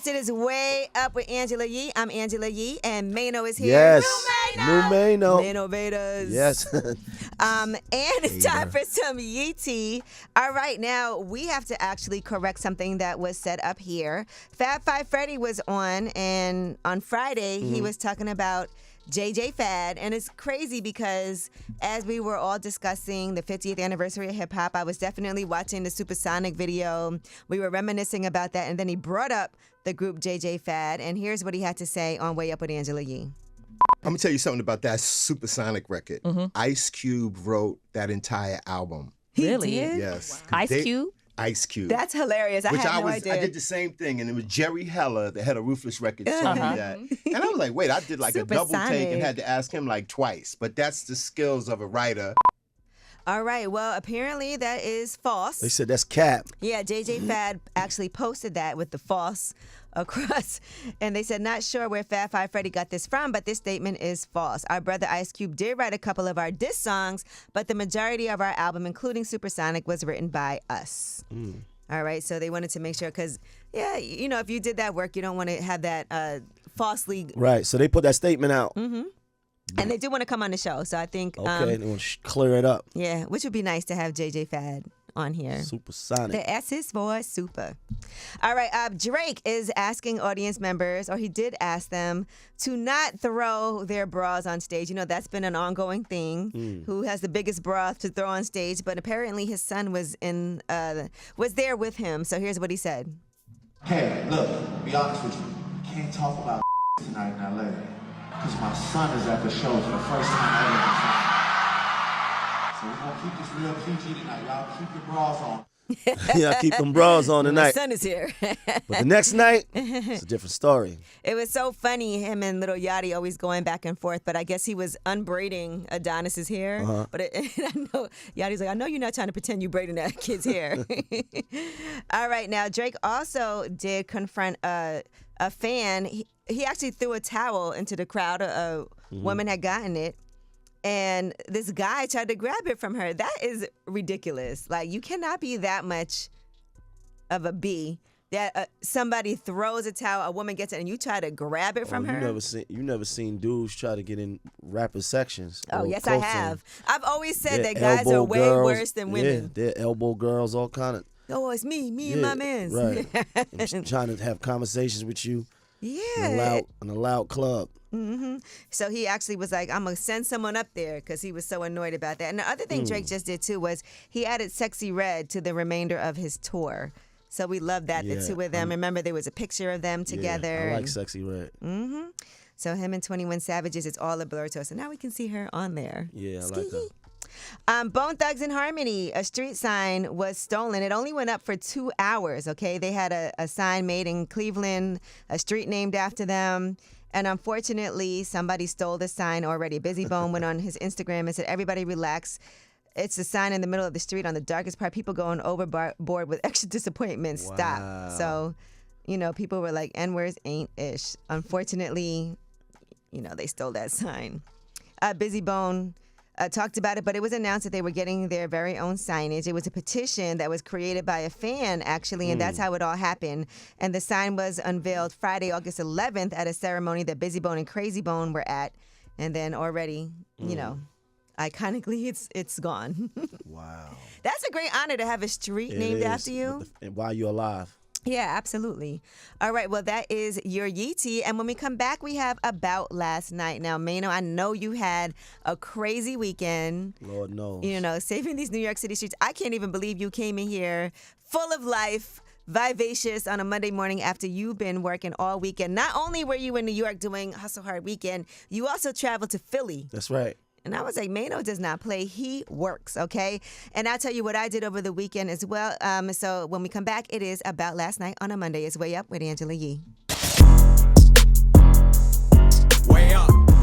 Yes, it is Way Up with Angela Yee. I'm Angela Yee, and Mano is here. Yes. New Mano. Mano Vedas. Yes. And it's time for some Yee tea. All right, now we have to actually correct something that was said up here. Fab Five Freddy was on, and on Friday he was talking about JJ Fad, and it's crazy because as we were all discussing the 50th anniversary of hip hop, I was definitely watching the Supersonic video. We were reminiscing about that, and then he brought up the group JJ Fad, and here's what he had to say on Way Up with Angela Yee. I'm gonna tell you something about that Supersonic record. Ice Cube wrote that entire album. Really? He did? Yes. Ice Cube? Ice Cube. That's hilarious. I had no idea. I did the same thing, and it was Jerry Heller, the head of Ruthless Records, told me that. And I was like, wait, I did like a double take and had to ask him like twice. But that's the skills of a writer. All right. Well, apparently that is false. They said that's cap. Yeah, JJ Fad actually posted that with the false across. And they said, not sure where Fab Five Freddy got this from, but this statement is false. Our brother Ice Cube did write a couple of our diss songs, but the majority of our album, including Supersonic, was written by us. All right. So they wanted to make sure because, yeah, you know, if you did that work, you don't want to have that falsely. Right. So they put that statement out. And they do want to come on the show. So I think. Okay. They want to clear it up. Yeah, which would be nice to have JJ Fad on here. Supersonic. The S is for super. All right, Drake is asking audience members, or he did ask them, to not throw their bras on stage. You know, that's been an ongoing thing. Who has the biggest bra to throw on stage? But apparently his son was there with him. So here's what he said. Hey, look, be honest with you. Can't talk about tonight in LA. Because my son is at the show for the first time ever. So we're going to keep this real PG tonight. Y'all keep your bras on. Yeah, keep them bras on tonight. My son is here. But the next night, it's a different story. It was so funny, him and Little Yachty always going back and forth, but I guess he was unbraiding Adonis's hair. But I know Yachty's like, I know you're not trying to pretend you braiding that kid's hair. All right, now Drake also did confront a fan. He actually threw a towel into the crowd. A woman had gotten it. And this guy tried to grab it from her. That is ridiculous. Like, you cannot be that much of a B that somebody throws a towel, a woman gets it, and you try to grab it from her. You never seen dudes try to get in rapper sections. Oh, yes, I have. I've always said that guys are way worse than women. Yeah, they're elbow girls, all kind of. Oh, it's me and my mans. Right. I'm trying to have conversations with you. Yeah. In a loud club. So he actually was like, I'm going to send someone up there because he was so annoyed about that. And the other thing Drake just did, too, was he added Sexy Red to the remainder of his tour. So we love that, the two of them. Remember, there was a picture of them together. Yeah, I like Sexy Red. So him and 21 Savages, it's all a blur to us. And now we can see her on there. Yeah, I like that. Bone ThugsNHarmony, a street sign was stolen. It only went up for 2 hours, okay? They had a sign made in Cleveland, a street named after them. And unfortunately, somebody stole the sign already. Busy Bone went on his Instagram and said, everybody relax. It's a sign in the middle of the street on the darkest part. People going overboard with extra disappointment. Stop. So, you know, people were like, N-words ain't ish. Unfortunately, you know, they stole that sign. Busy Bone talked about it, but it was announced that they were getting their very own signage. It was a petition that was created by a fan, actually, and that's how it all happened. And the sign was unveiled Friday, August 11th at a ceremony that Busy Bone and Crazy Bone were at. And then already, you know, iconically, it's gone. Wow. That's a great honor to have a street named after you. And while you're alive. Yeah, absolutely. All right, well, that is your Yee tea. And when we come back, we have About Last Night. Now, Mano, I know you had a crazy weekend. Lord knows. You know, saving these New York City streets. I can't even believe you came in here full of life, vivacious on a Monday morning after you've been working all weekend. Not only were you in New York doing Hustle Hard Weekend, you also traveled to Philly. That's right. And I was like, Mano does not play. He works, okay? And I'll tell you what I did over the weekend as well. So when we come back, it is About Last Night on a Monday. It's Way Up with Angela Yee.